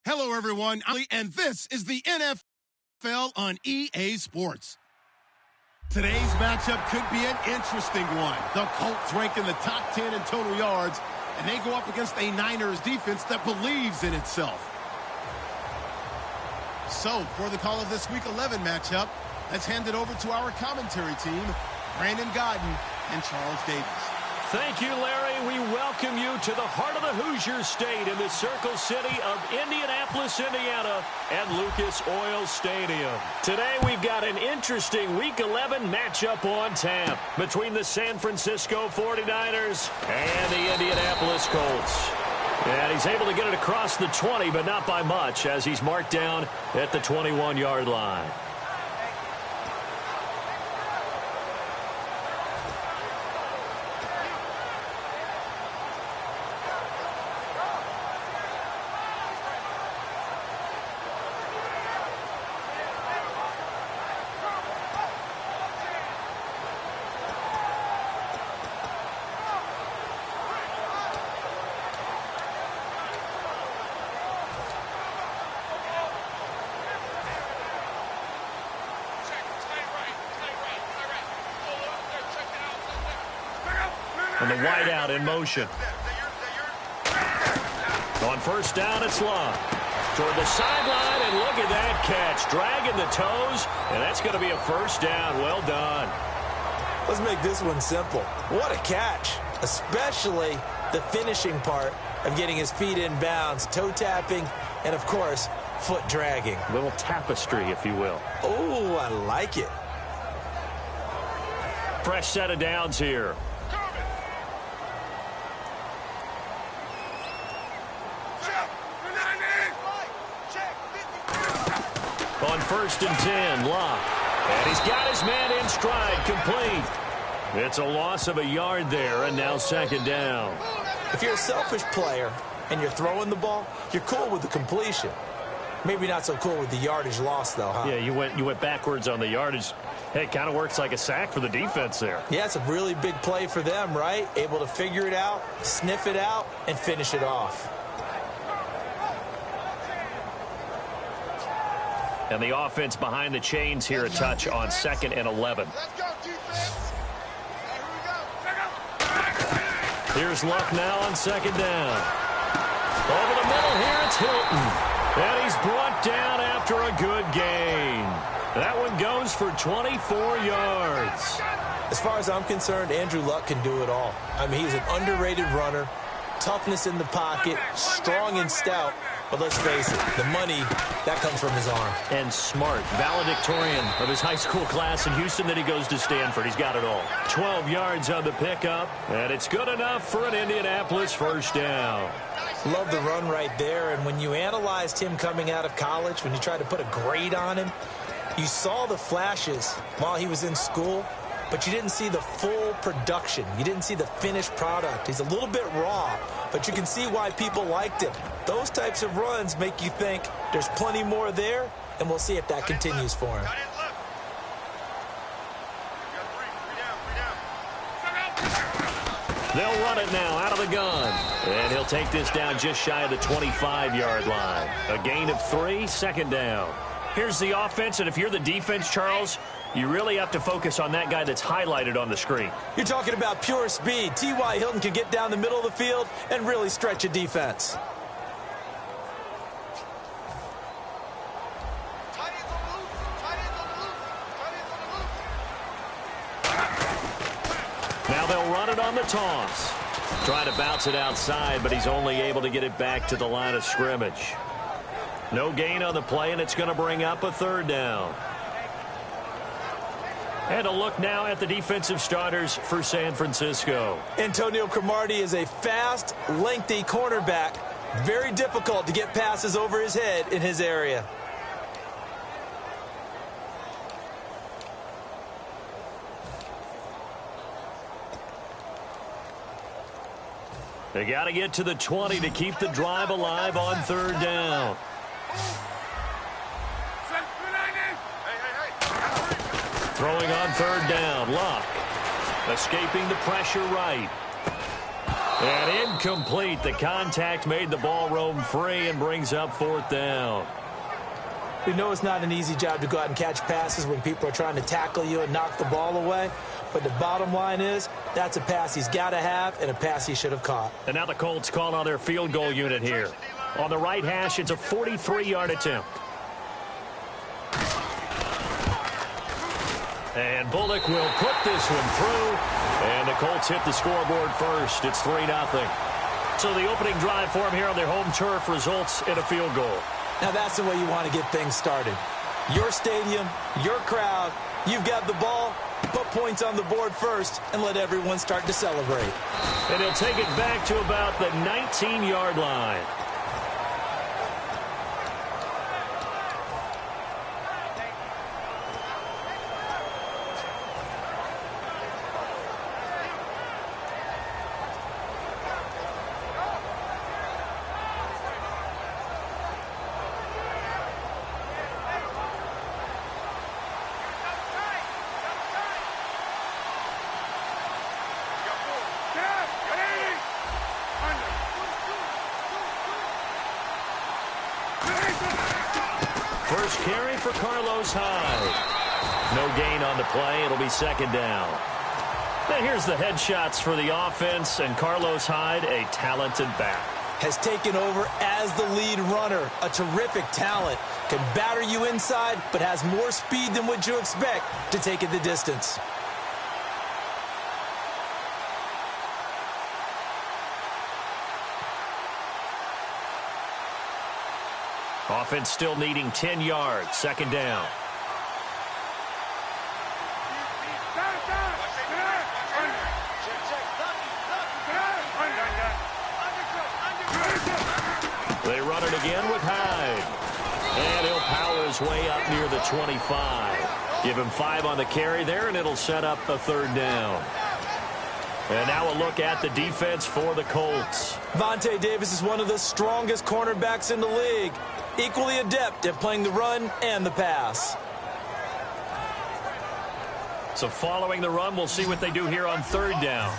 Hello, everyone, and this is the NFL on EA Sports. Today's matchup could be an interesting one. The Colts rank in the top 10 in total yards, and they go up against a Niners defense that believes in itself. So, for the call of this Week 11 matchup, let's hand it over to our commentary team, Brandon Godden and Charles Davis. Thank you, Larry. We welcome you to the heart of the Hoosier State in the Circle City of Indianapolis, Indiana, and Lucas Oil Stadium. Today, we've got an interesting Week 11 matchup on tap between the San Francisco 49ers and the Indianapolis Colts. And he's able to get it across the 20, but not by much, as he's marked down at the 21-yard line. And the wideout in motion. On first down, it's Love. Toward the sideline, and look at that catch. Dragging the toes, and that's going to be a first down. Well done. Let's make this one simple. What a catch, especially the finishing part of getting his feet in bounds, toe tapping, and, of course, foot dragging. A little tapestry, if you will. Oh, I like it. Fresh set of downs here. On first and 10, Locke. And he's got his man in stride, complete. It's a loss of a yard there, and now second down. If you're a selfish player and you're throwing the ball, you're cool with the completion. Maybe not so cool with the yardage loss, though, huh? Yeah, you went backwards on the yardage. Hey, it kind of works like a sack for the defense there. Yeah, it's a really big play for them, right? Able to figure it out, sniff it out, and finish it off. And the offense behind the chains here a touch on 2nd and 11. Here's Luck now on second down. Over the middle here, it's Hilton. And he's brought down after a good gain. That one goes for 24 yards. As far as I'm concerned, Andrew Luck can do it all. I mean, he's an underrated runner, toughness in the pocket, strong and stout. But let's face it, the money, that comes from his arm. And smart, valedictorian of his high school class in Houston, then he goes to Stanford. He's got it all. 12 yards on the pickup, and it's good enough for an Indianapolis first down. Love the run right there, and when you analyzed him coming out of college, when you tried to put a grade on him, you saw the flashes while he was in school, but you didn't see the full production. You didn't see the finished product. He's a little bit raw, but you can see why people liked him. Those types of runs make you think there's plenty more there, and we'll see if that continues for him. They'll run it now out of the gun. And he'll take this down just shy of the 25-yard line. A gain of 3, second down. Here's the offense, and if you're the defense, Charles, you really have to focus on that guy that's highlighted on the screen. You're talking about pure speed. T.Y. Hilton can get down the middle of the field and really stretch a defense. Now they'll run it on the toss. Trying to bounce it outside, but he's only able to get it back to the line of scrimmage. No gain on the play, and it's going to bring up a third down. And a look now at the defensive starters for San Francisco. Antonio Cromartie is a fast, lengthy cornerback. Very difficult to get passes over his head in his area. They got to get to the 20 to keep the drive alive on third down. Throwing on third down, Luck. Escaping the pressure right. And incomplete. The contact made the ball roam free and brings up 4th down. We know it's not an easy job to go out and catch passes when people are trying to tackle you and knock the ball away. But the bottom line is, that's a pass he's got to have and a pass he should have caught. And now the Colts call on their field goal unit here. On the right hash, it's a 43-yard attempt. And Bullock will put this one through. And the Colts hit the scoreboard first. It's 3-0. So the opening drive for them here on their home turf results in a field goal. Now that's the way you want to get things started. Your stadium, your crowd, you've got the ball, put points on the board first, and let everyone start to celebrate. And he'll take it back to about the 19-yard line. First carry for Carlos Hyde. No gain on the play. It'll be 2nd down. Now here's the headshots for the offense, and Carlos Hyde, a talented back. Has taken over as the lead runner. A terrific talent. Can batter you inside, but has more speed than what you expect to take it the distance. Offense still needing 10 yards. 2nd down. They run it again with Hyde. And he'll power his way up near the 25. Give him 5 on the carry there, and it'll set up the 3rd down. And now a look at the defense for the Colts. Vontae Davis is one of the strongest cornerbacks in the league. Equally adept at playing the run and the pass. So following the run, we'll see what they do here on 3rd down.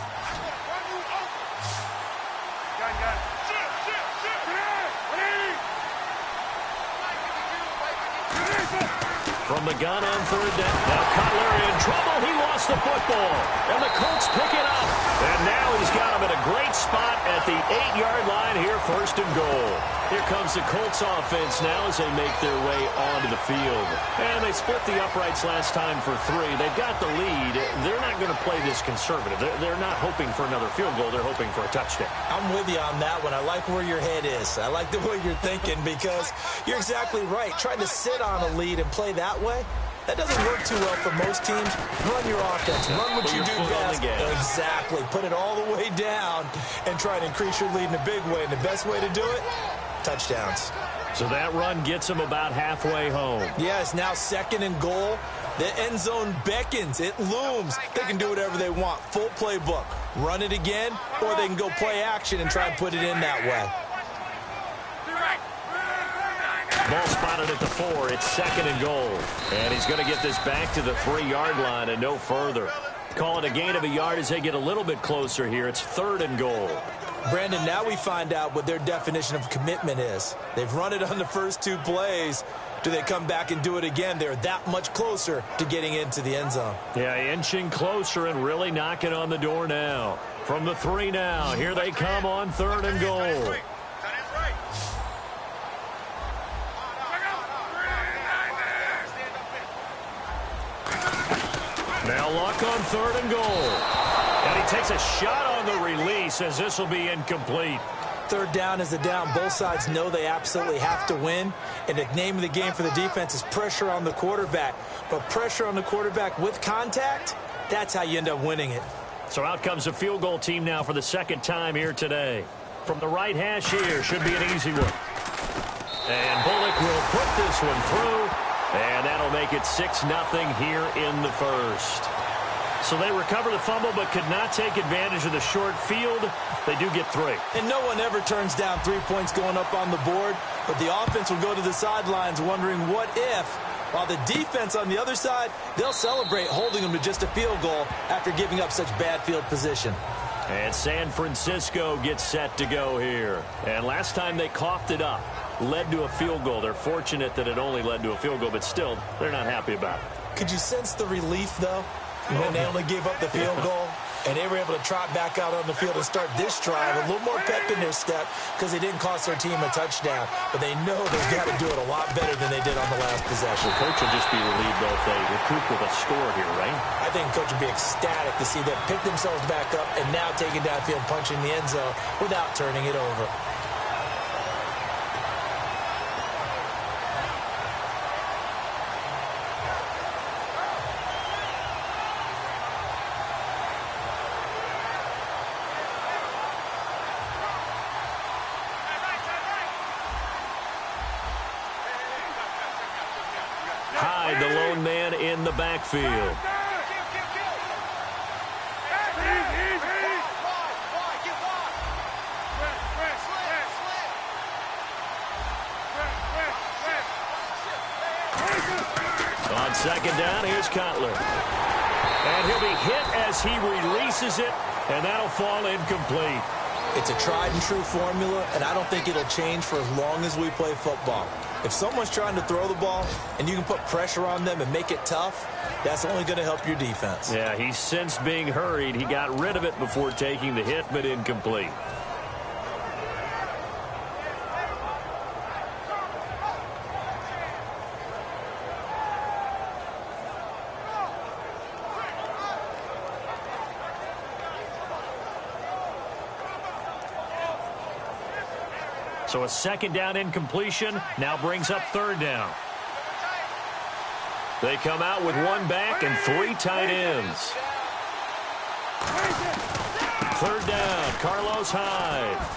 From the gun on 3rd down. Now Cutler in trouble. He lost the football. And the Colts pick it up. And now he's got him in a great spot at the 8-yard line here, 1st and goal. Here comes the Colts offense now as they make their way onto the field. And they split the uprights last time for 3. They've got the lead. They're not going to play this conservative. They're not hoping for another field goal. They're hoping for a touchdown. I'm with you on that one. I like where your head is. I like the way you're thinking because you're exactly right. Trying to sit on a lead and play that way, that doesn't work too well for most teams. Run your offense. Run what you do best. Exactly. Put it all the way down and try to increase your lead in a big way. And the best way to do it, touchdowns. So that run gets them about halfway home. Yeah, it's now 2nd and goal. The end zone beckons. It looms. They can do whatever they want. Full playbook. Run it again, or they can go play action and try and put it in that way. Ball spotted at the 4. It's 2nd and goal. And he's going to get this back to the 3-yard line and no further. Call it a gain of a yard as they get a little bit closer here. It's 3rd and goal. Brandon, now we find out what their definition of commitment is. They've run it on the first 2 plays. Do they come back and do it again? They're that much closer to getting into the end zone. Yeah, inching closer and really knocking on the door now. From the 3 now, here they come on 3rd and goal. Now Luck on 3rd and goal. And he takes a shot on the release as this will be incomplete. 3rd down is the down. Both sides know they absolutely have to win. And the name of the game for the defense is pressure on the quarterback. But pressure on the quarterback with contact, that's how you end up winning it. So out comes the field goal team now for the 2nd time here today. From the right hash here, should be an easy one. And Bullock will put this one through. And that'll make it 6-0 here in the 1st. So they recover the fumble but could not take advantage of the short field. They do get 3. And no one ever turns down 3 points going up on the board. But the offense will go to the sidelines wondering what if. While the defense on the other side, they'll celebrate holding them to just a field goal after giving up such bad field position. And San Francisco gets set to go here. And last time they coughed it up, led to a field goal. They're fortunate that it only led to a field goal, but still, they're not happy about it. Could you sense the relief, though, when they only gave up the field goal? And they were able to trot back out on the field and start this drive. A little more pep in their step because they didn't cost their team a touchdown. But they know they've got to do it a lot better than they did on the last possession. Coach will just be relieved, though, if they recoup with a score here, right? I think Coach would be ecstatic to see them pick themselves back up and now take it downfield, punching the end zone without turning it over. Hyde, the lone man in the backfield. On second down, here's Cutler. And he'll be hit as he releases it, and that'll fall incomplete. It's a tried-and-true formula, and I don't think it'll change for as long as we play football. If someone's trying to throw the ball and you can put pressure on them and make it tough, that's only going to help your defense. Yeah, he's since being hurried. He got rid of it before taking the hit, but incomplete. So a second down incompletion now brings up third down. They come out with one back and three tight ends. Third down, Carlos Hyde.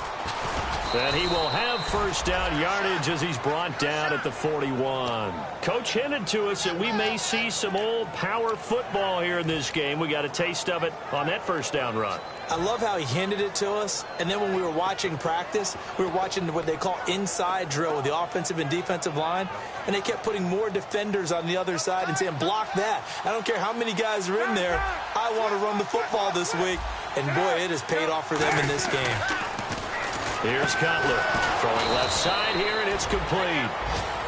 And he will have first down yardage as he's brought down at the 41. Coach hinted to us that we may see some old power football here in this game. We got a taste of it on that first down run. I love how he hinted it to us, and then when we were watching practice, we were watching what they call inside drill with the offensive and defensive line, and they kept putting more defenders on the other side and saying, block that. I don't care how many guys are in there. I want to run the football this week, and boy, it has paid off for them in this game. Here's Cutler throwing left side here, and it's complete.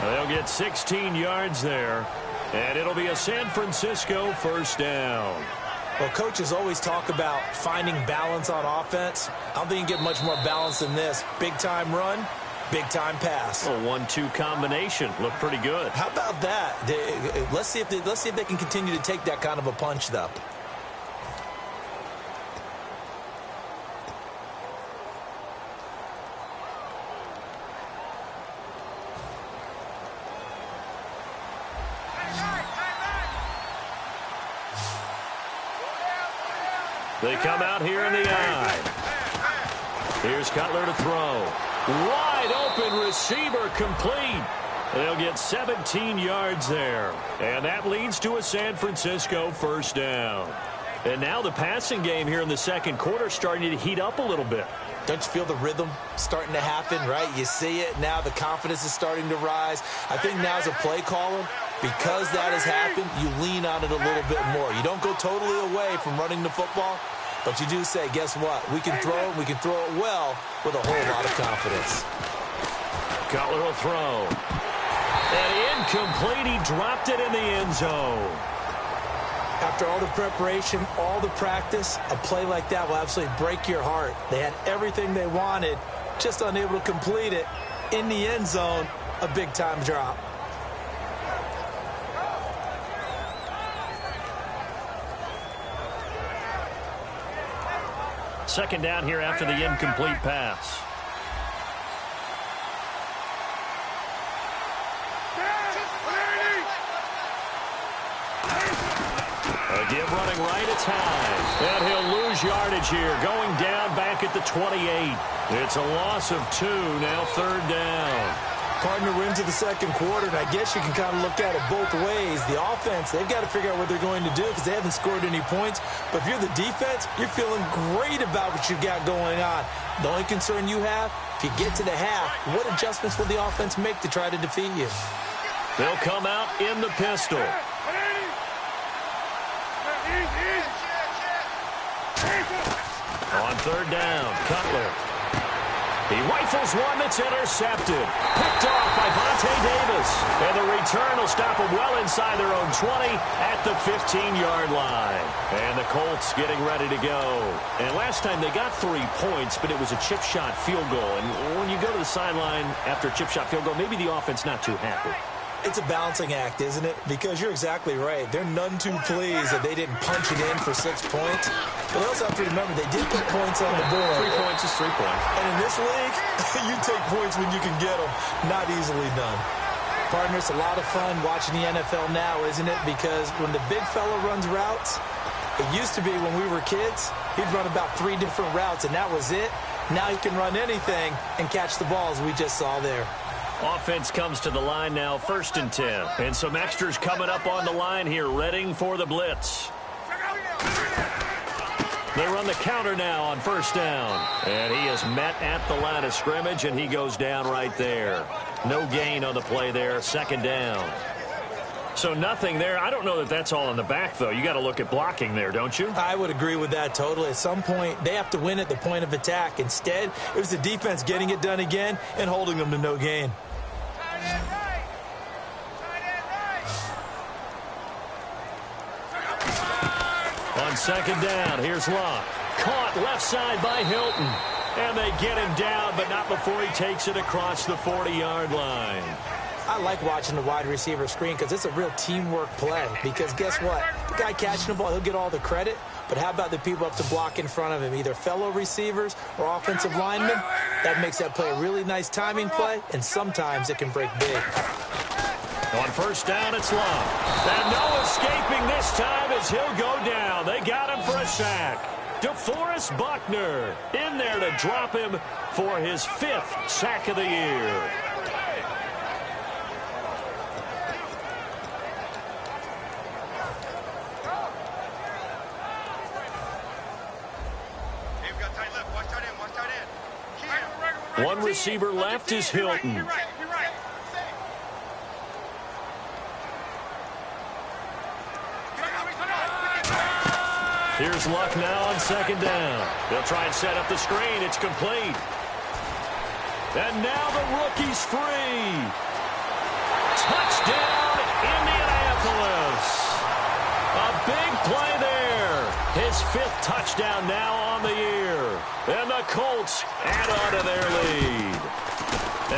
They'll get 16 yards there, and it'll be a San Francisco first down. Well, coaches always talk about finding balance on offense. I don't think you can get much more balance than this. Big-time run, big-time pass. A 1-2 combination. Looked pretty good. How about that? Let's see if they can continue to take that kind of a punch, though. They come out here in the eye. Here's Cutler to throw. Wide open receiver complete. They'll get 17 yards there. And that leads to a San Francisco first down. And now the passing game here in the second quarter starting to heat up a little bit. Don't you feel the rhythm starting to happen, right? You see it now. The confidence is starting to rise. I think now as a play caller, because that has happened, you lean on it a little bit more. You don't go totally away from running the football, but you do say, guess what? We can throw it. We can throw it well with a whole lot of confidence. Cutler will throw. And incomplete. He dropped it in the end zone. After all the preparation, all the practice, a play like that will absolutely break your heart. They had everything they wanted, just unable to complete it. In the end zone, a big-time drop. Second down here after the incomplete pass. Again running right, it's Hyde. And he'll lose yardage here, going down back at the 28. It's a loss of 2, now third down. Partner wins of the second quarter, and I guess you can kind of look at it both ways. The offense, they've got to figure out what they're going to do because they haven't scored any points. But if you're the defense, you're feeling great about what you got going on. The only concern you have, if you get to the half, what adjustments will the offense make to try to defeat you? They'll come out in the pistol. On third down. Cutler. He rifles one that's intercepted. Picked off by Vontae Davis. And the return will stop them well inside their own 20 at the 15-yard line. And the Colts getting ready to go. And last time they got 3 points, but it was a chip shot field goal. And when you go to the sideline after a chip shot field goal, maybe the offense not too happy. It's a balancing act, isn't it? Because you're exactly right. They're none too pleased that they didn't punch it in for 6 points. But they also have to remember they did put points on the board. 3 points is 3 points. And in this league, you take points when you can get them. Not easily done. Partner, it's a lot of fun watching the NFL now, isn't it? Because when the big fella runs routes, it used to be when we were kids, he'd run about 3 different routes, and that was it. Now he can run anything and catch the balls we just saw there. Offense comes to the line now, 1st and 10. And some extras coming up on the line here, readying for the blitz. They run the counter now on 1st down. And he is met at the line of scrimmage, and he goes down right there. No gain on the play there, 2nd down. So nothing there. I don't know that that's all in the back, though. You got to look at blocking there, don't you? I would agree with that totally. At some point, they have to win at the point of attack. Instead, it was the defense getting it done again and holding them to no gain. On 2nd down, here's Locke. Caught left side by Hilton. And they get him down, but not before he takes it across the 40-yard line. I like watching the wide receiver screen because it's a real teamwork play. Because guess what? The guy catching the ball, he'll get all the credit. But how about the people up to block in front of him, either fellow receivers or offensive linemen? That makes that play a really nice timing play, and sometimes it can break big. On 1st down, it's Love. And no escaping this time as he'll go down. They got him for a sack. DeForest Buckner in there to drop him for his 5th sack of the year. One receiver left is Hilton. Here's Luck now on 2nd down. They'll try and set up the screen. It's complete. And now the rookie's free. Touchdown, Indianapolis. A big play there. His 5th touchdown now on the year. And the Colts add on to their lead.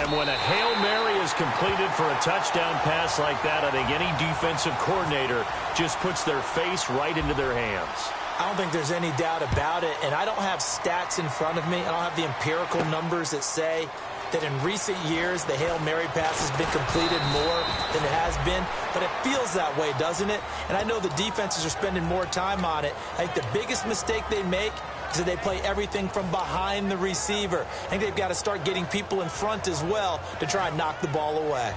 And when a Hail Mary is completed for a touchdown pass like that, I think any defensive coordinator just puts their face right into their hands. I don't think there's any doubt about it, and I don't have stats in front of me. I don't have the empirical numbers that say that in recent years the Hail Mary pass has been completed more than it has been, but it feels that way, doesn't it? And I know the defenses are spending more time on it. I think the biggest mistake they make is that they play everything from behind the receiver. I think they've got to start getting people in front as well to try and knock the ball away.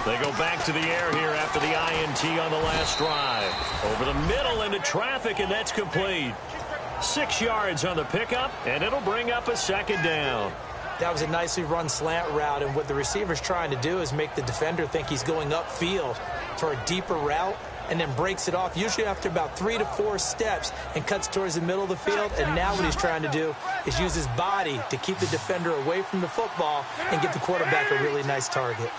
They go back to the air here after the INT on the last drive. Over the middle into traffic, and that's complete. 6 yards on the pickup, and it'll bring up a 2nd down. That was a nicely run slant route, and what the receiver's trying to do is make the defender think he's going upfield for a deeper route, and then breaks it off, usually after about 3 to 4 steps, and cuts towards the middle of the field. And now what he's trying to do is use his body to keep the defender away from the football and give the quarterback a really nice target.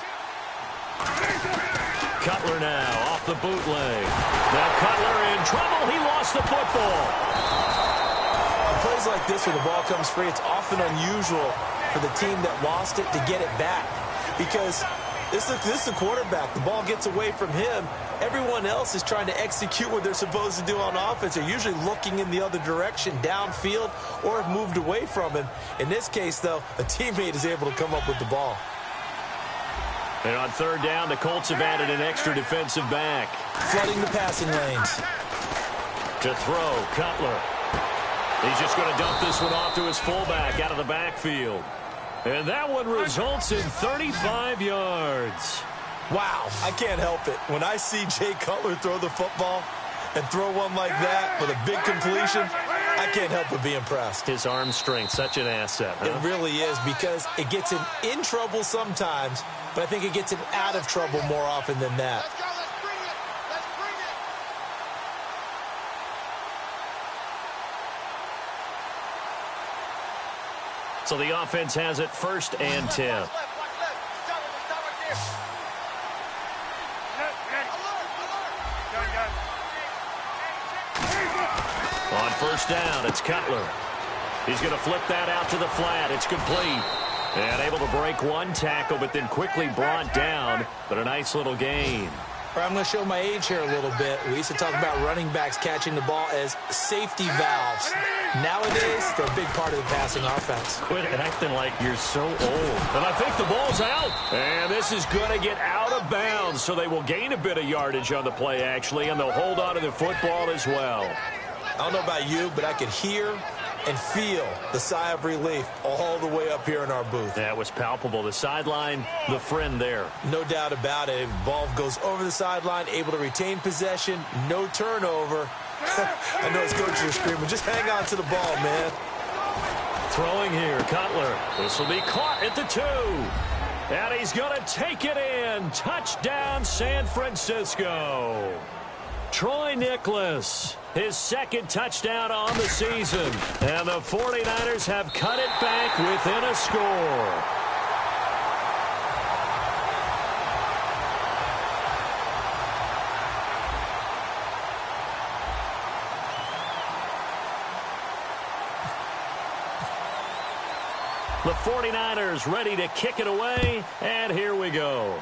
Cutler now off the bootleg. Now Cutler in trouble. He lost the football. On plays like this where the ball comes free, it's often unusual for the team that lost it to get it back. Because this is the quarterback. The ball gets away from him. Everyone else is trying to execute what they're supposed to do on offense. They're usually looking in the other direction, downfield, or have moved away from him. In this case, though, a teammate is able to come up with the ball. And on 3rd down, the Colts have added an extra defensive back. Flooding the passing lanes. To throw, Cutler. He's just going to dump this one off to his fullback out of the backfield. And that one results in 35 yards. Wow, I can't help it. When I see Jay Cutler throw the football and throw one like that with a big completion, I can't help but be impressed. His arm strength, such an asset. Huh? It really is, because it gets him in trouble sometimes, but I think it gets him out of trouble more often than that. Let's go, let's bring it. Let's bring it. So the offense has it 1st and 10. Watch left. Stop right there. Alert. On 1st down, it's Cutler. He's going to flip that out to the flat. It's complete. And able to break one tackle, but then quickly brought down. But a nice little gain. I'm going to show my age here a little bit. We used to talk about running backs catching the ball as safety valves. Nowadays, they're a big part of the passing offense. Quit acting like you're so old. And I think the ball's out. And this is going to get out of bounds, so they will gain a bit of yardage on the play, actually, and they'll hold on to the football as well. I don't know about you, but I could hear and feel the sigh of relief all the way up here in our booth. That was palpable. The sideline, the friend there. No doubt about it. Ball goes over the sideline, able to retain possession, no turnover. I know his coaches are screaming, just hang on to the ball, man. Throwing here, Cutler. This will be caught at the 2. And he's going to take it in. Touchdown, San Francisco. Troy Nicholas, his 2nd touchdown on the season. And the 49ers have cut it back within a score. The 49ers ready to kick it away, and here we go.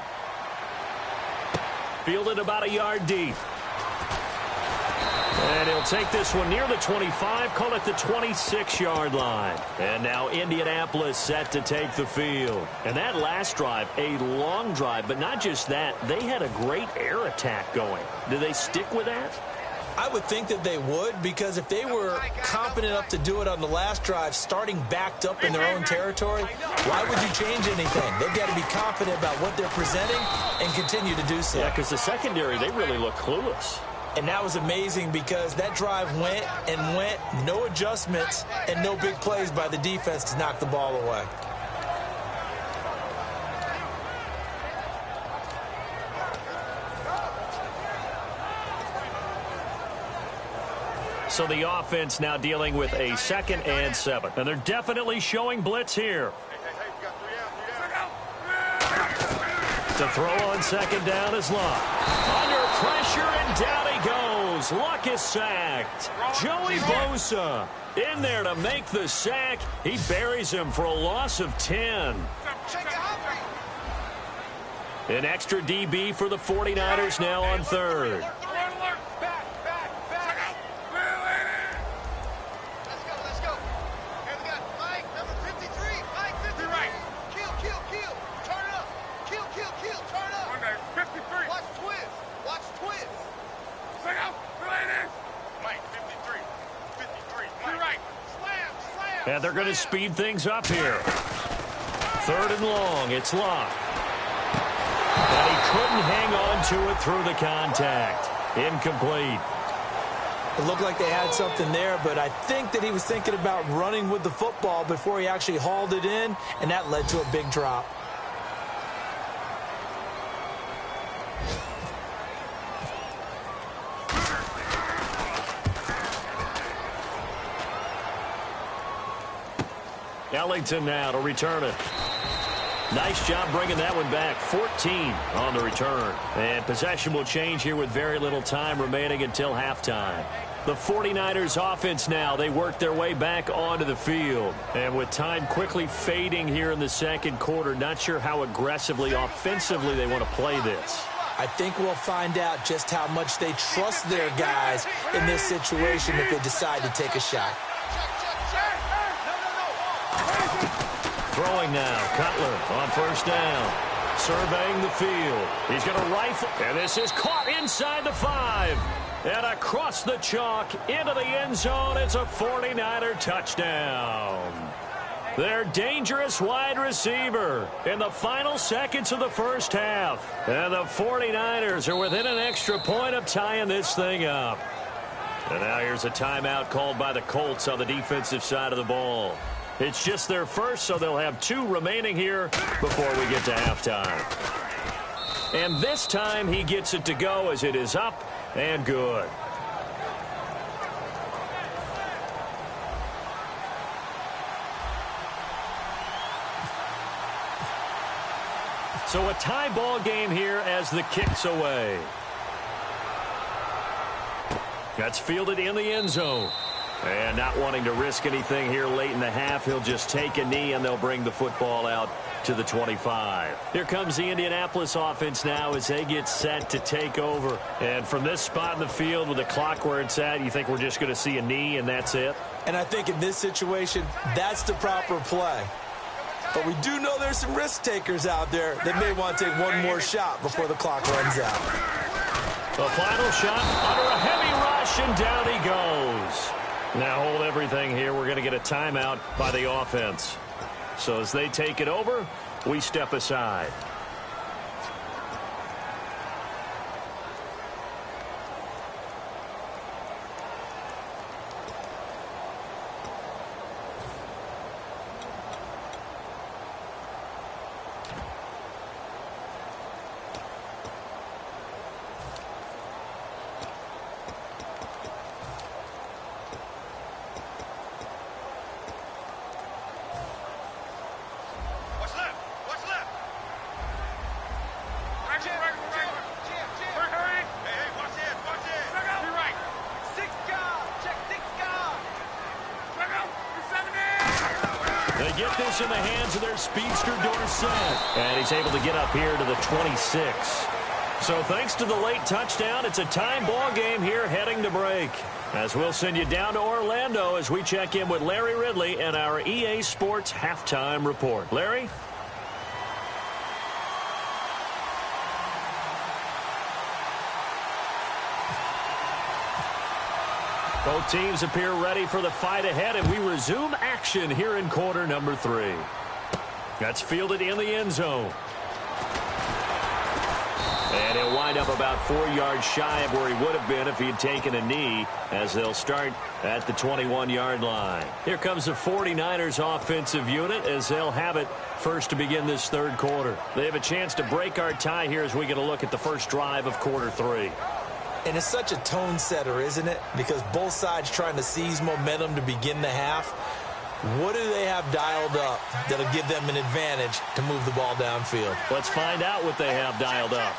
Fielded about a yard deep. And he'll take this one near the 25, call it the 26-yard line. And now Indianapolis set to take the field. And that last drive, a long drive, but not just that, they had a great air attack going. Do they stick with that? I would think that they would, because if they were confident enough to do it on the last drive, starting backed up in their own territory, why would you change anything? They've got to be confident about what they're presenting and continue to do so. Yeah, because the secondary, they really look clueless. And that was amazing, because that drive went and went, no adjustments and no big plays by the defense to knock the ball away. So the offense now dealing with a 2nd and 7. And they're definitely showing blitz here. To throw on 2nd down is Luck. Under pressure, and down he goes. Luck is sacked. Joey Bosa in there to make the sack. He buries him for a loss of 10. An extra DB for the 49ers now on 3rd. And they're going to speed things up here. 3rd and long. It's Luck. And he couldn't hang on to it through the contact. Incomplete. It looked like they had something there, but I think that he was thinking about running with the football before he actually hauled it in, and that led to a big drop. Ellington now to return it. Nice job bringing that one back. 14 on the return. And possession will change here with very little time remaining until halftime. The 49ers offense now, they work their way back onto the field. And with time quickly fading here in the 2nd quarter, not sure how aggressively, offensively they want to play this. I think we'll find out just how much they trust their guys in this situation if they decide to take a shot. Throwing now, Cutler on 1st down. Surveying the field. He's going to rifle, and this is caught inside the 5. And across the chalk into the end zone. It's a 49er touchdown. Their dangerous wide receiver in the final seconds of the first half. And the 49ers are within an extra point of tying this thing up. And now here's a timeout called by the Colts on the defensive side of the ball. It's just their first, so they'll have 2 remaining here before we get to halftime. And this time he gets it to go as it is up and good. So a tie ball game here as the kick's away. That's fielded in the end zone. And not wanting to risk anything here late in the half, he'll just take a knee and they'll bring the football out to the 25. Here comes the Indianapolis offense now as they get set to take over. And from this spot in the field with the clock where it's at, you think we're just going to see a knee and that's it? And I think in this situation, that's the proper play. But we do know there's some risk takers out there that may want to take one more shot before the clock runs out. The final shot under a heavy rush, and down he goes. Now hold everything here. We're going to get a timeout by the offense. So as they take it over, we step aside. They get this in the hands of their speedster Dorsett. And he's able to get up here to the 26. So thanks to the late touchdown, it's a time ball game here heading to break. As we'll send you down to Orlando as we check in with Larry Ridley and our EA Sports Halftime Report. Larry? Both teams appear ready for the fight ahead, and we resume action here in quarter number 3. That's fielded in the end zone. And he'll wind up about 4 yards shy of where he would have been if he had taken a knee, as they'll start at the 21-yard line. Here comes the 49ers offensive unit as they'll have it first to begin this third quarter. They have a chance to break our tie here as we get a look at the first drive of quarter 3. And it's such a tone setter, isn't it? Because both sides trying to seize momentum to begin the half. What do they have dialed up that'll give them an advantage to move the ball downfield? Let's find out what they have dialed up.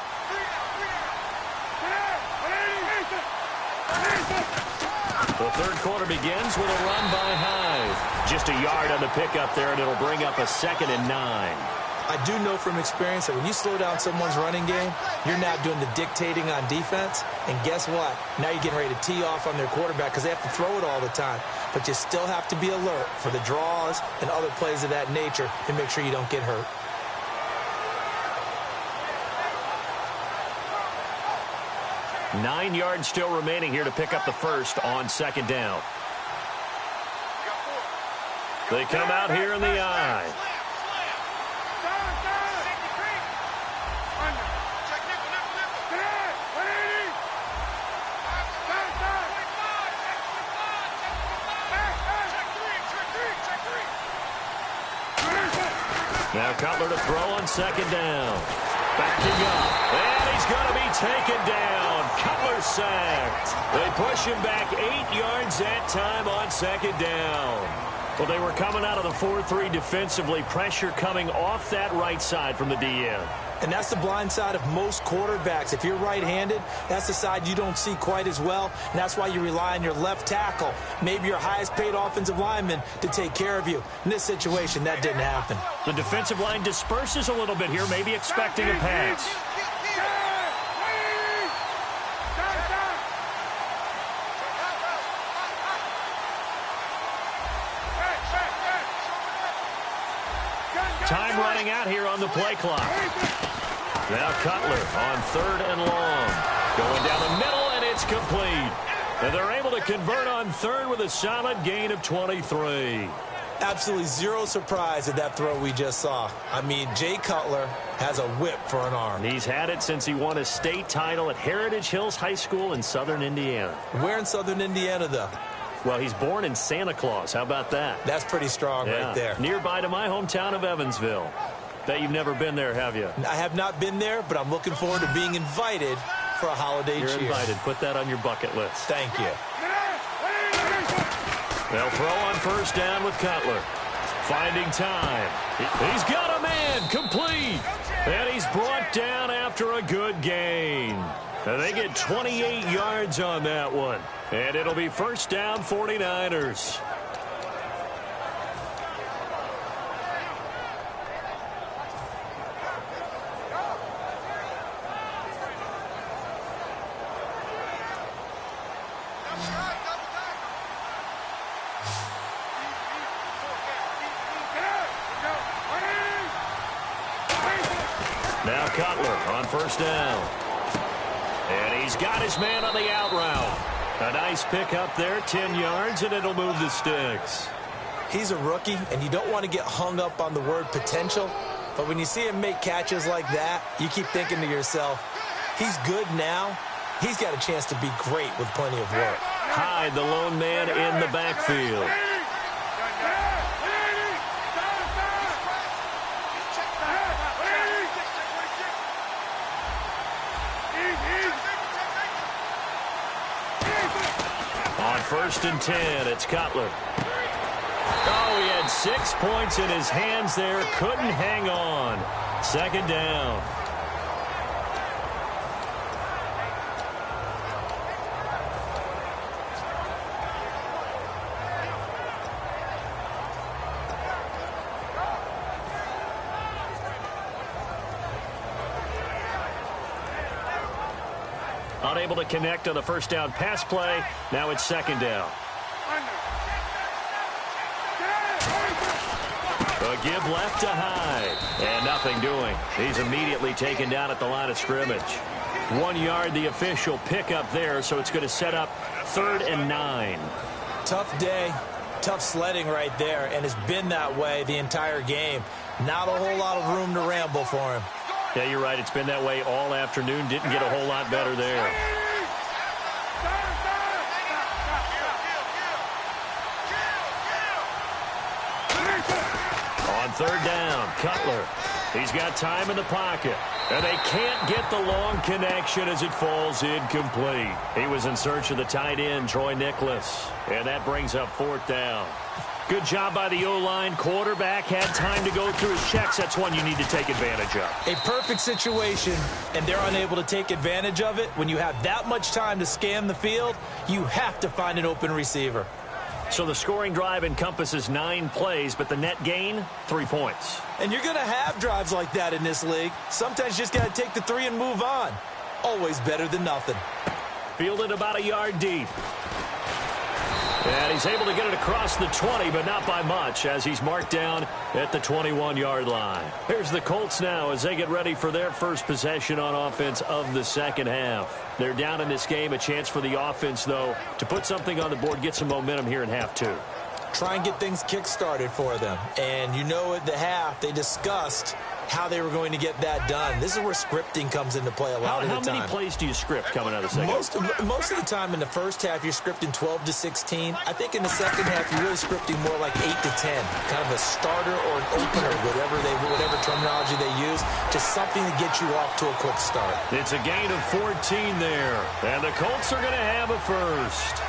The third quarter begins with a run by Hyde. Just a yard on the pickup there, and it'll bring up a 2nd and 9. I do know from experience that when you slow down someone's running game, you're now doing the dictating on defense. And guess what? Now you're getting ready to tee off on their quarterback because they have to throw it all the time. But you still have to be alert for the draws and other plays of that nature to make sure you don't get hurt. Nine yards still remaining here to pick up the first on 2nd down. They come out here in the eye. Now Cutler to throw on 2nd down. Backing up. And he's going to be taken down. Cutler sacked. They push him back 8 yards that time on 2nd down. Well, they were coming out of the 4-3 defensively. Pressure coming off that right side from the DN. And that's the blind side of most quarterbacks. If you're right-handed, that's the side you don't see quite as well. And that's why you rely on your left tackle, maybe your highest-paid offensive lineman, to take care of you. In this situation, that didn't happen. The defensive line disperses a little bit here, maybe expecting a pass. Time running out here on the play clock. Now Cutler on 3rd and long. Going down the middle, and it's complete. And they're able to convert on 3rd with a solid gain of 23. Absolutely zero surprise at that throw we just saw. I mean, Jay Cutler has a whip for an arm. He's had it since he won a state title at Heritage Hills High School in southern Indiana. Where in southern Indiana, though? Well, he's born in Santa Claus. How about that? That's pretty strong right there. Nearby to my hometown of Evansville. Bet you've never been there, have you? I have not been there, but I'm looking forward to being invited for a holiday cheer. You're invited. Put that on your bucket list. Thank you. They'll throw on first down with Cutler. Finding time. He's got a man. Complete. And he's brought down after a good gain. And they get 28 yards on that one. And it'll be first down 49ers. Now Cutler on first down. And he's got his man on the out route. A nice pickup there, 10 yards, and it'll move the sticks. He's a rookie, and you don't want to get hung up on the word potential. But when you see him make catches like that, you keep thinking to yourself, he's good now. He's got a chance to be great with plenty of work. Hyde, the lone man in the backfield. On first and 10, it's Cutler. Oh, he had 6 points in his hands there. Couldn't hang on. Second down. Unable to connect on the first down pass play. Now it's second down. A give left to Hyde. And nothing doing. He's immediately taken down at the line of scrimmage. 1 yard, the official pickup there, so it's going to set up 3rd and 9. Tough day. Tough sledding right there, and it's been that way the entire game. Not a whole lot of room to ramble for him. Yeah, you're right. It's been that way all afternoon. Didn't get a whole lot better there. On third down, Cutler. He's got time in the pocket. And they can't get the long connection as it falls incomplete. He was in search of the tight end, Troy Nicholas. And that brings up 4th down. Good job by the O-line. Quarterback had time to go through his checks. That's one you need to take advantage of. A perfect situation, and they're unable to take advantage of it. When you have that much time to scan the field, you have to find an open receiver. So the scoring drive encompasses 9 plays, but the net gain, 3 points. And you're going to have drives like that in this league. Sometimes you just got to take the 3 and move on. Always better than nothing. Fielded about a yard deep. And he's able to get it across the 20, but not by much, as he's marked down at the 21-yard line. Here's the Colts now as they get ready for their first possession on offense of the second half. They're down in this game. A chance for the offense, though, to put something on the board, get some momentum here in half 2. Try and get things kick-started for them. And you know at the half, they discussed how they were going to get that done. This is where scripting comes into play a lot of the time. How many plays do you script coming out of the second? Most of the time in the first half, you're scripting 12 to 16. I think in the second half, you're really scripting more like 8 to 10. Kind of a starter or an opener, whatever terminology they use. Just something to get you off to a quick start. It's a gain of 14 there. And the Colts are going to have a first.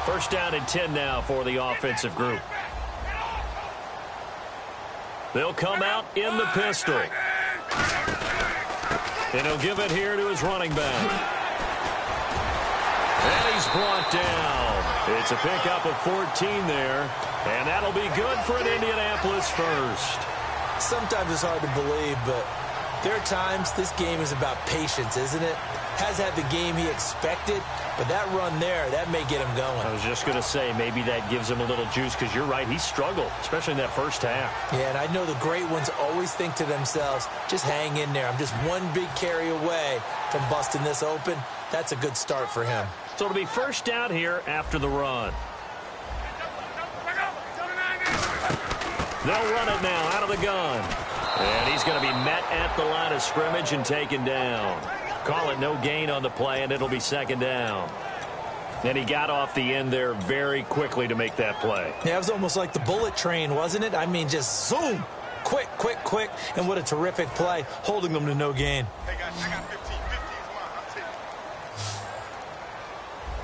First down and 10 now for the offensive group. They'll come out in the pistol. And he'll give it here to his running back. And he's brought down. It's a pickup of 14 there. And that'll be good for an Indianapolis first. Sometimes it's hard to believe, but There are times this game is about patience, isn't it? Has had the game he expected, but that run there, that may get him going. I was just going to say, maybe that gives him a little juice, because you're right, he struggled, especially in that first half. Yeah, and I know the great ones always think to themselves, just hang in there. I'm just one big carry away from busting this open. That's a good start for him. So it'll be first down here after the run. They'll run it now out of the gun. And he's going to be met at the line of scrimmage and taken down. Call it no gain on the play, and it'll be second down. And he got off the end there very quickly to make that play. Yeah, it was almost like the bullet train, wasn't it? I mean, just zoom. Quick, quick, quick. And what a terrific play, holding them to no gain. Hey, guys, I got 15. 15 is mine. I'll take it.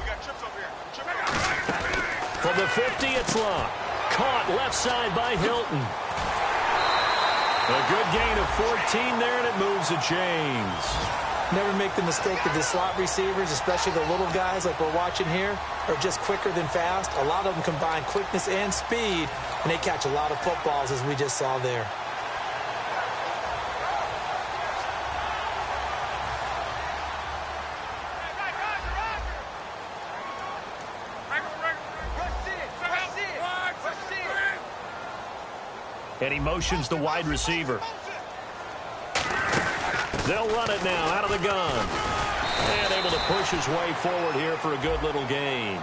We got trips over here. Trips. From the 50, it's locked. Caught left side by Hilton. A good gain of 14 there, and it moves the chains. Never make the mistake that the slot receivers, especially the little guys like we're watching here, are just quicker than fast. A lot of them combine quickness and speed, and they catch a lot of footballs, as we just saw there. And he motions the wide receiver. They'll run it now out of the gun. And able to push his way forward here for a good little gain.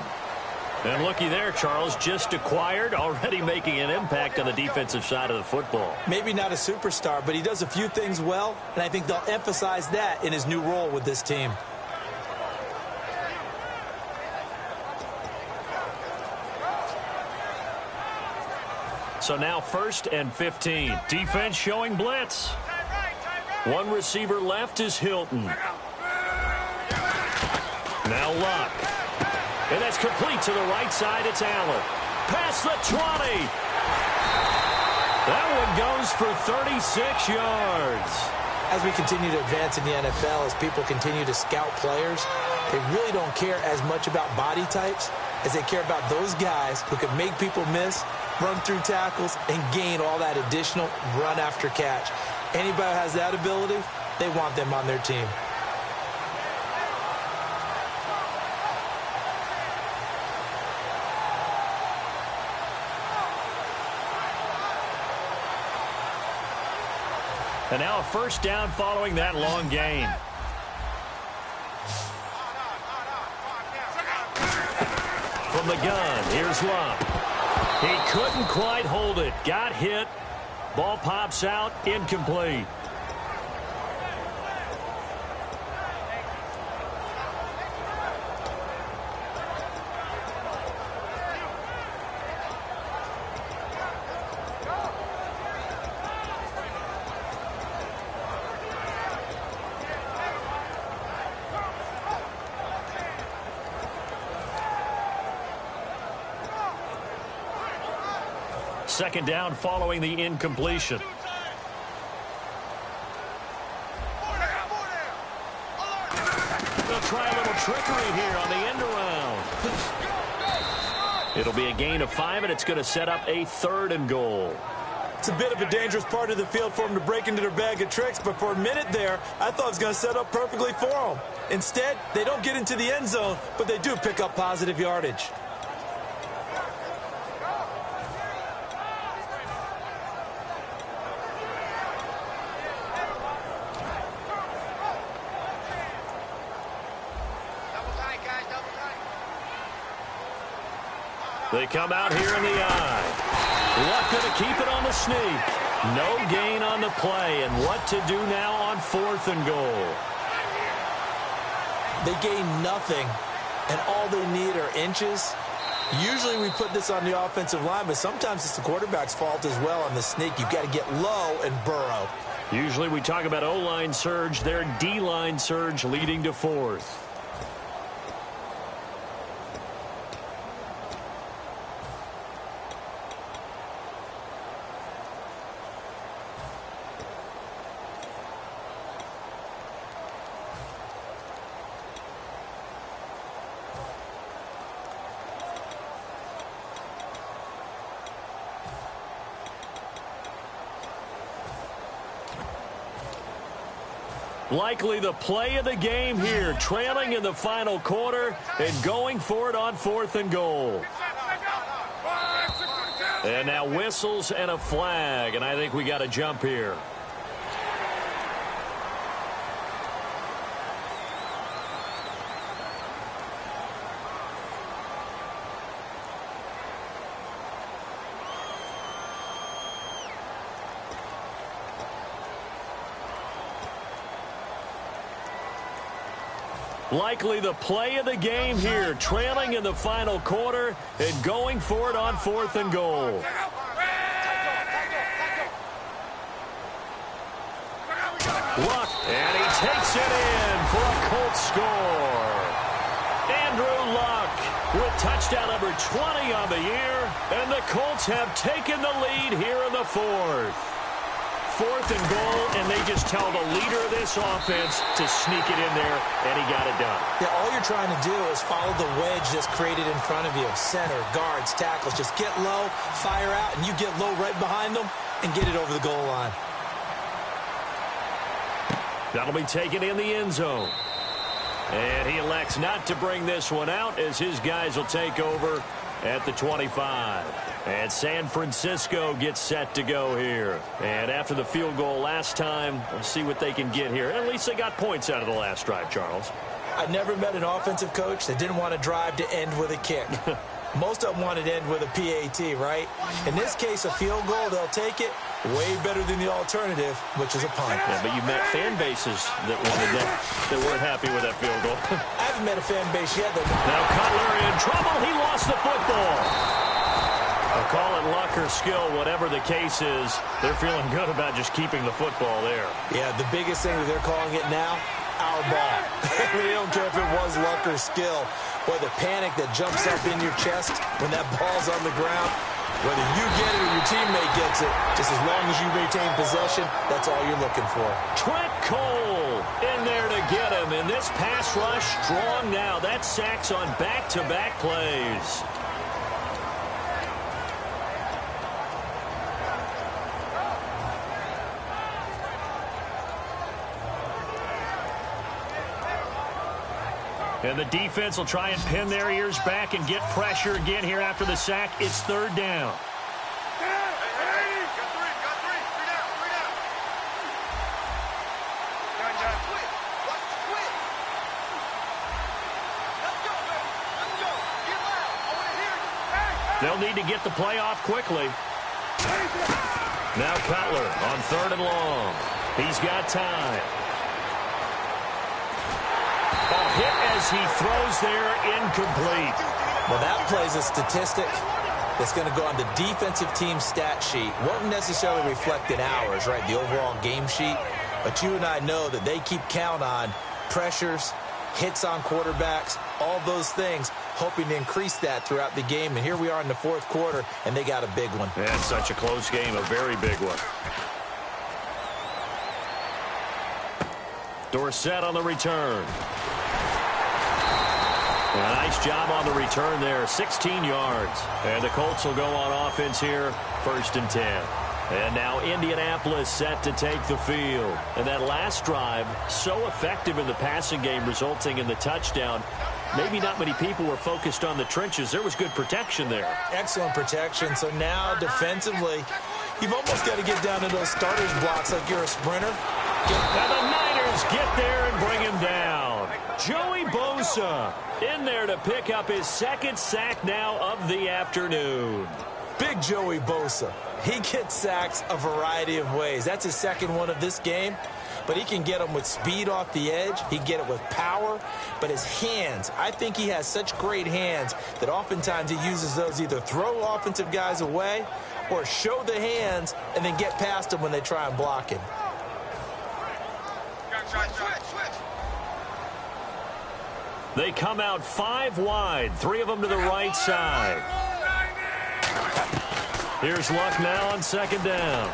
And looky there, Charles, just acquired, already making an impact on the defensive side of the football. Maybe not a superstar, but he does a few things well, and I think they'll emphasize that in his new role with this team. So now 1st and 15. Defense showing blitz. One receiver left is Hilton. Now Luck. And that's complete to the right side. It's Allen. Past the 20. That one goes for 36 yards. As we continue to advance in the NFL, as people continue to scout players, they really don't care as much about body types as they care about those guys who can make people miss, run through tackles, and gain all that additional run after catch. Anybody who has that ability, they want them on their team. And now a first down following that long gain. From the gun, here's Luck. He couldn't quite hold it. Got hit. Ball pops out. Incomplete. Second down following the incompletion. They'll try a little trickery here on the end around. It'll be a gain of 5, and it's going to set up a 3rd and goal. It's a bit of a dangerous part of the field for them to break into their bag of tricks, but for a minute there, I thought it was going to set up perfectly for them. Instead, they don't get into the end zone, but they do pick up positive yardage. They come out here in the eye. Luck going to keep it on the sneak. No gain on the play. And what to do now on 4th and goal? They gain nothing, and all they need are inches. Usually we put this on the offensive line, but sometimes it's the quarterback's fault as well on the sneak. You've got to get low and burrow. Usually we talk about O-line surge. Their D-line surge leading to 4th. Likely the play of the game here, trailing in the final quarter and going for it on 4th and goal. And now whistles and a flag, and I think we got a jump here. Likely the play of the game here, trailing in the final quarter and going for it on 4th and goal. Luck, and he takes it in for a Colts score. Andrew Luck with touchdown number 20 on the year, and the Colts have taken the lead here in the 4th. 4th and goal, and they just tell the leader of this offense to sneak it in there, and he got it done. Yeah, all you're trying to do is follow the wedge that's created in front of you. Center, guards, tackles. Just get low, fire out, and you get low right behind them and get it over the goal line. That'll be taken in the end zone. And he elects not to bring this one out as his guys will take over at the 25. And San Francisco gets set to go here. And after the field goal last time, we'll see what they can get here. At least they got points out of the last drive, Charles. I never met an offensive coach that didn't want to drive to end with a kick. Most of them wanted to end with a PAT, right? In this case, a field goal, they'll take it. Way better than the alternative, which is a punt. Yeah, but you met fan bases that wanted that weren't happy with that field goal. I haven't met a fan base yet. Now Cutler in trouble. He lost the football. I'll call it luck or skill, whatever the case is. They're feeling good about just keeping the football there. Yeah, the biggest thing that they're calling it now, our ball. They don't care if it was luck or skill. Boy, the panic that jumps up in your chest when that ball's on the ground, whether you get it or your teammate gets it, just as long as you retain possession, that's all you're looking for. Trent Cole in there to get him, and this pass rush strong now. That's sacks on back-to-back plays. And the defense will try and pin their ears back and get pressure again here after the sack. It's 3rd down. They'll need to get the play off quickly. Now Cutler on 3rd and long. He's got time. Hit as he throws there, incomplete. Well, that plays a statistic that's going to go on the defensive team stat sheet. Won't necessarily reflect in ours, right, the overall game sheet. But you and I know that they keep count on pressures, hits on quarterbacks, all those things, hoping to increase that throughout the game. And here we are in the 4th quarter, and they got a big one. Yeah, it's such a close game, a very big one. Dorsett on the return. A nice job on the return there, 16 yards. And the Colts will go on offense here, 1st and 10. And now Indianapolis set to take the field. And that last drive, so effective in the passing game, resulting in the touchdown. Maybe not many people were focused on the trenches. There was good protection there. Excellent protection. So now defensively, you've almost got to get down to those starters blocks like you're a sprinter. Now the Niners get there and bring him down. Joey Bosa in there to pick up his 2nd sack now of the afternoon. Big Joey Bosa. He gets sacks a variety of ways. That's his 2nd one of this game. But he can get them with speed off the edge. He can get it with power. But his hands, I think he has such great hands that oftentimes he uses those either throw offensive guys away or show the hands and then get past them when they try and block him. They come out 5 wide, 3 of them to the right side. Here's Luck now on 2nd down.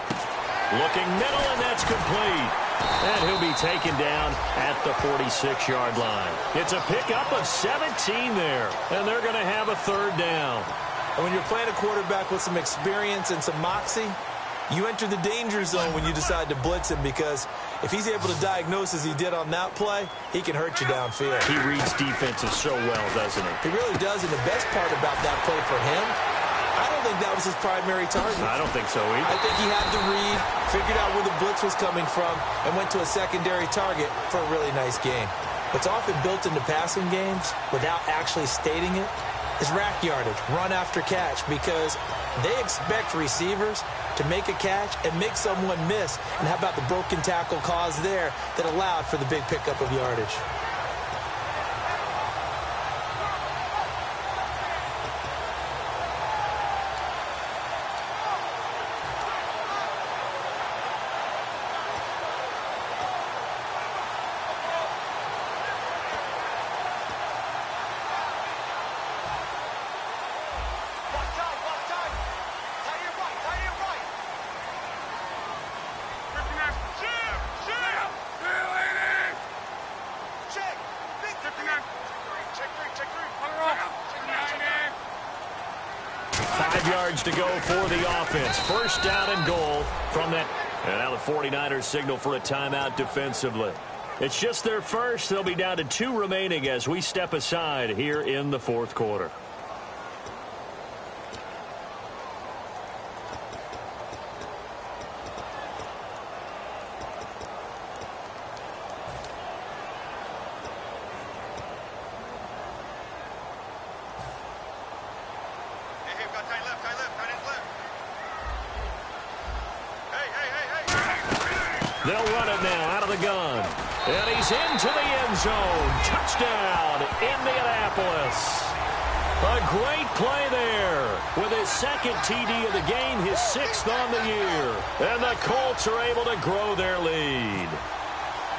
Looking middle, and that's complete. And he'll be taken down at the 46-yard line. It's a pickup of 17 there, and they're going to have a 3rd down. And when you're playing a quarterback with some experience and some moxie, You enter the danger zone when you decide to blitz him, because if he's able to diagnose as he did on that play, he can hurt you downfield. He reads defenses so well, doesn't he? He really does, and the best part about that play for him, I don't think that was his primary target. I don't think so either. I think he had to read, figured out where the blitz was coming from, and went to a secondary target for a really nice game. What's often built into passing games, without actually stating it, is rack yardage, run after catch, because they expect receivers to make a catch and make someone miss. And how about the broken tackle cause there that allowed for the big pickup of yardage? To go for the offense. First down and goal from that. And now the 49ers signal for a timeout defensively. It's just their first. They'll be down to 2 remaining as we step aside here in the fourth quarter. They'll run it now out of the gun. And he's into the end zone. Touchdown, Indianapolis. A great play there. With his second TD of the game, his 6th on the year. And the Colts are able to grow their lead.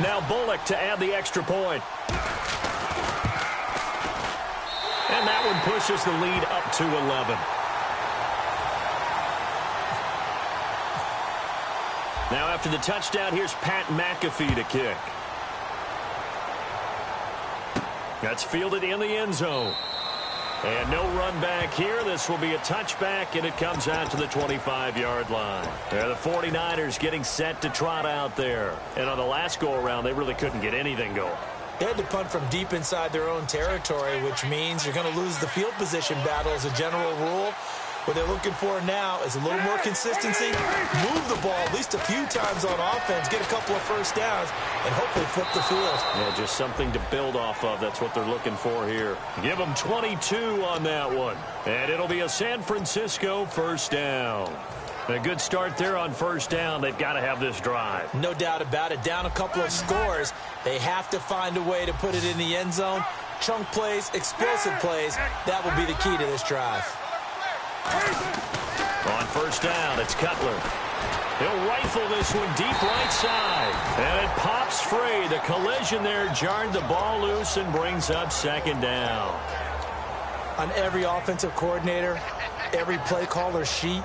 Now Bullock to add the extra point. And that one pushes the lead up to 11. Now after the touchdown, here's Pat McAfee to kick. That's fielded in the end zone. And no run back here. This will be a touchback, and it comes out to the 25-yard line. The 49ers getting set to trot out there. And on the last go-around, they really couldn't get anything going. They had to punt from deep inside their own territory, which means you're going to lose the field position battle as a general rule. What they're looking for now is a little more consistency, move the ball at least a few times on offense, get a couple of first downs, and hopefully flip the field. Yeah, just something to build off of. That's what they're looking for here. Give them 22 on that one. And it'll be a San Francisco first down. A good start there on first down. They've got to have this drive. No doubt about it. Down a couple of scores. They have to find a way to put it in the end zone. Chunk plays, explosive plays. That will be the key to this drive. On first down, it's Cutler. He'll rifle this one deep right side. And it pops free. The collision there jarred the ball loose and brings up second down. On every offensive coordinator, every play caller sheet,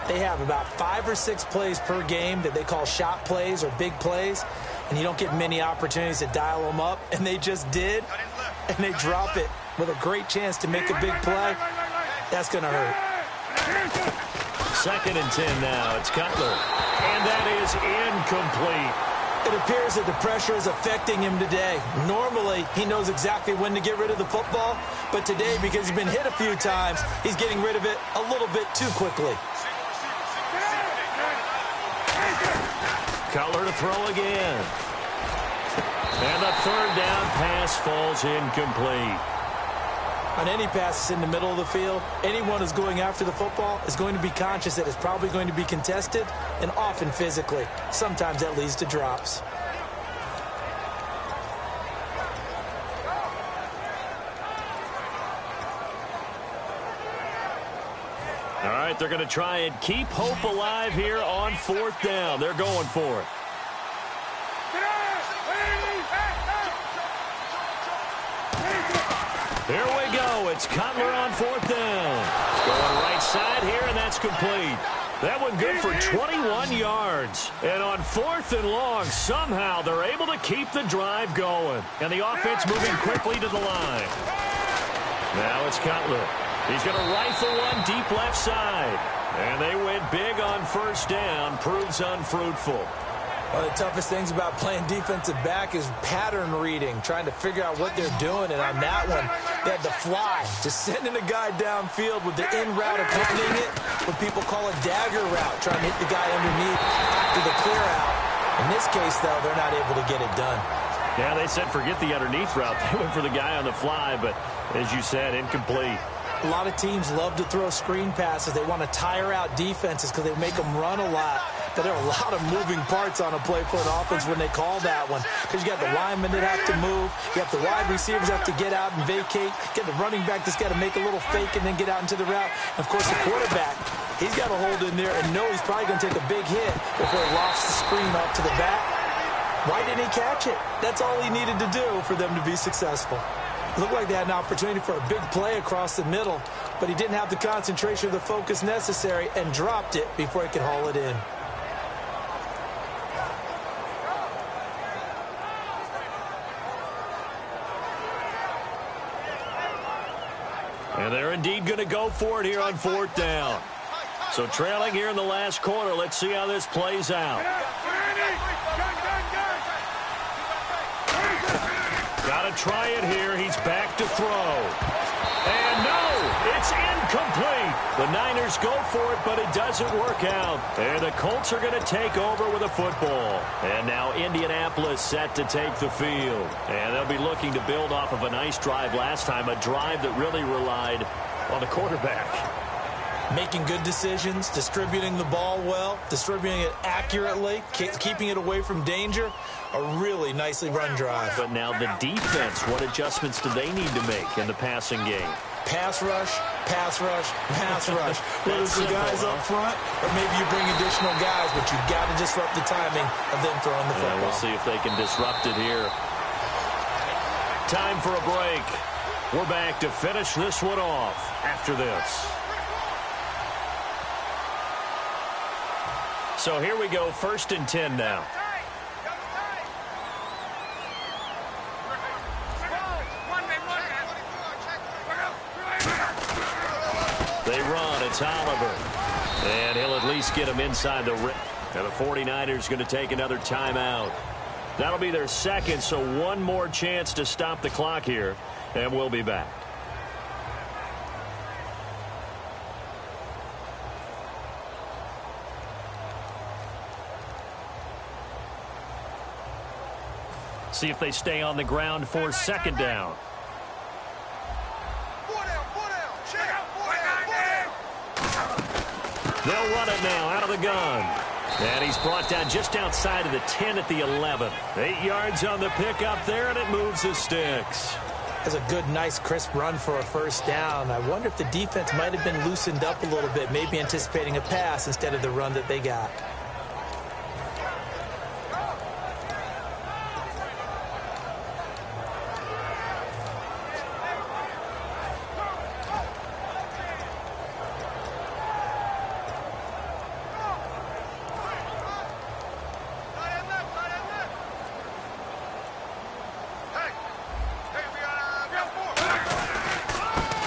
they have about 5 or 6 plays per game that they call shot plays or big plays. And you don't get many opportunities to dial them up. And they just did. And they drop it with a great chance to make a big play. That's going to hurt. 2nd and 10 now. It's Cutler. And that is incomplete. It appears that the pressure is affecting him today. Normally, he knows exactly when to get rid of the football. But today, because he's been hit a few times, he's getting rid of it a little bit too quickly. Cutler to throw again. And the 3rd down pass falls incomplete. On any passes in the middle of the field, anyone who's going after the football is going to be conscious that it's probably going to be contested, and often physically. Sometimes that leads to drops. All right, they're going to try and keep hope alive here on 4th down. They're going for it. Here we go. It's Cutler on 4th down. Going right side here, and that's complete. That one good for 21 yards. And on 4th and long, somehow they're able to keep the drive going. And the offense moving quickly to the line. Now it's Cutler. He's going to rifle one deep left side. And they went big on first down. Proves unfruitful. One of the toughest things about playing defensive back is pattern reading, trying to figure out what they're doing. And on that one, they had to fly, just sending a guy downfield with the in route, accompanying it, what people call a dagger route, trying to hit the guy underneath after the clear out. In this case, though, they're not able to get it done. Yeah, they said forget the underneath route. They went for the guy on the fly, but as you said, incomplete. A lot of teams love to throw screen passes. They want to tire out defenses because they make them run a lot. But there are a lot of moving parts on a play for an offense when they call that one. Because you got the linemen that have to move. You have the wide receivers have to get out and vacate. You get the running back that's got to make a little fake and then get out into the route. And of course, the quarterback, he's got to hold in there and know he's probably going to take a big hit before he lofts the screen up to the back. Why didn't he catch it? That's all he needed to do for them to be successful. It looked like they had an opportunity for a big play across the middle, but he didn't have the concentration or the focus necessary and dropped it before he could haul it in. And they're indeed going to go for it here on fourth down. So trailing here in the last quarter. Let's see how this plays out. Got to try it here. He's back to throw. And no, it's incomplete. The Niners go for it, but it doesn't work out. And the Colts are going to take over with a football. And now Indianapolis set to take the field. And they'll be looking to build off of a nice drive last time, a drive that really relied on the quarterback. Making good decisions, distributing the ball well, distributing it accurately, keeping it away from danger. A really nicely run drive. But now the defense, what adjustments do they need to make in the passing game? Pass rush, pass rush, pass rush. Whether it's the guys up front or maybe you bring additional guys, but you've got to disrupt the timing of them throwing the football. We'll see if they can disrupt it here. Time for a break. We're back to finish this one off after this. So here we go, 1st and 10 now. They run, it's Oliver. And he'll at least get him inside the rim. And the 49ers going to take another timeout. That'll be their second, so one more chance to stop the clock here. And we'll be back. See if they stay on the ground for 2nd down. They'll run it now out of the gun. And he's brought down just outside of the 10 at the 11. 8 yards on the pickup there, and it moves the sticks. That's a good, nice, crisp run for a 1st down. I wonder if the defense might have been loosened up a little bit, maybe anticipating a pass instead of the run that they got.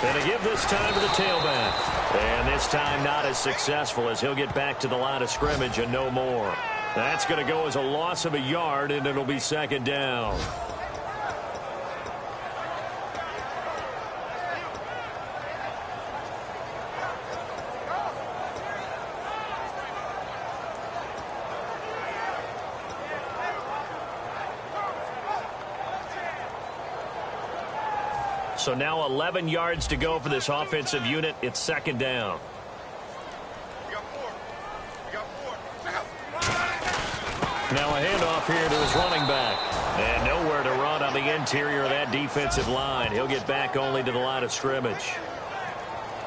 And a give this time to the tailback. And this time not as successful as he'll get back to the line of scrimmage and no more. That's going to go as a loss of a yard, and it'll be 2nd down. So now 11 yards to go for this offensive unit. It's 2nd down. Now a handoff here to his running back. And nowhere to run on the interior of that defensive line. He'll get back only to the line of scrimmage.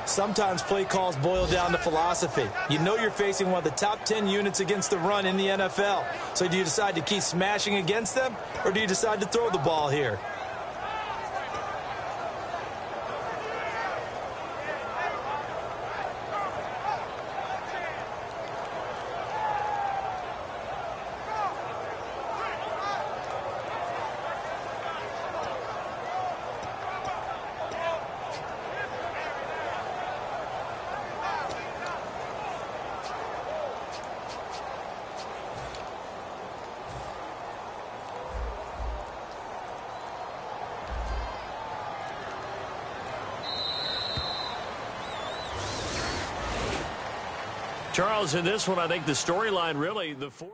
Sometimes play calls boil down to philosophy. You know you're facing one of the top 10 units against the run in the NFL. So do you decide to keep smashing against them, or do you decide to throw the ball here? Charles, in this one, I think the storyline really, the four...